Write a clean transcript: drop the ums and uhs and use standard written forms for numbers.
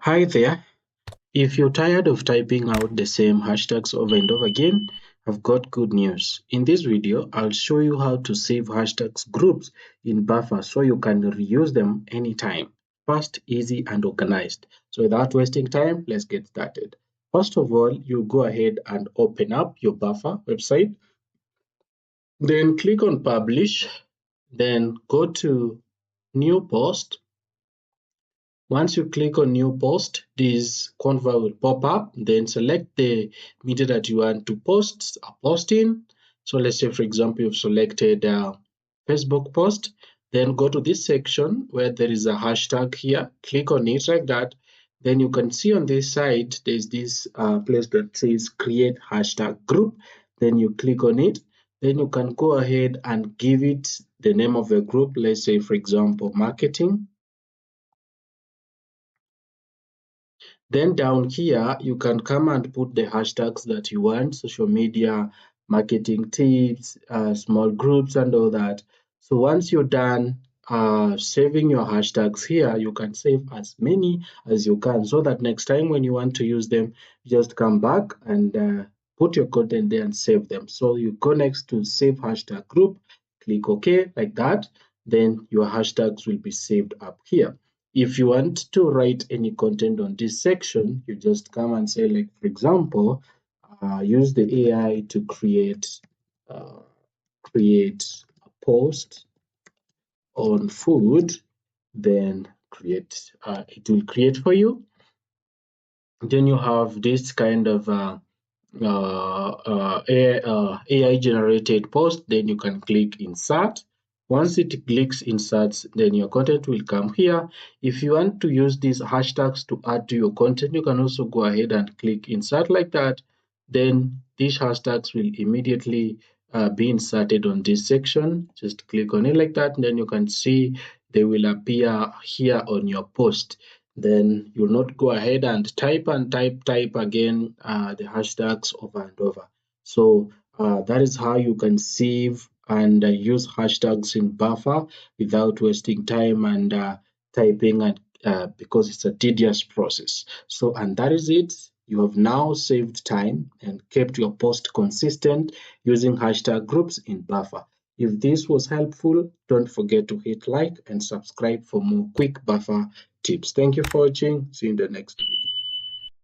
Hi there. If you're tired of typing out the same hashtags over and over again, I've got good news. In this video, I'll show you how to save hashtags groups in Buffer so you can reuse them anytime. Fast, easy, and organized. So without wasting time, let's get started. First of all, you go ahead and open up your Buffer website. Then click on Publish. Then go to New Post. Once you click on new post, this convo will pop up. Then select the media that you want to post a post in. So let's say, for example, you've selected Facebook post. Then go to this section where there is a hashtag here. Click on it like that. Then you can see on this side, there's this place that says create hashtag group. Then you click on it. Then you can go ahead and give it the name of the group. Let's say, for example, marketing. Then down here, you can come and put the hashtags that you want, social media, marketing tips, small groups, and all that. So once you're done saving your hashtags here, you can save as many as you can so that next time when you want to use them, you just come back and put your content there and save them. So you go next to save hashtag group, click OK like that, then your hashtags will be saved up here. If you want to write any content on this section, you just come and say, like, for example, use the AI to create a post on food, then it will create for you. Then you have this kind of AI generated post, then you can click insert. Once it clicks insert, then your content will come here. If you want to use these hashtags to add to your content, you can also go ahead and click insert like that. Then these hashtags will immediately be inserted on this section. Just click on it like that, and then you can see they will appear here on your post. Then you'll not go ahead and type again the hashtags over and over. So that is how you can save and use hashtags in Buffer without wasting time and typing, and because it's a tedious process. So, and that is it. You have now saved time and kept your post consistent using hashtag groups in Buffer. If this was helpful, don't forget to hit like and subscribe for more quick Buffer tips. Thank you for watching. See you in the next video.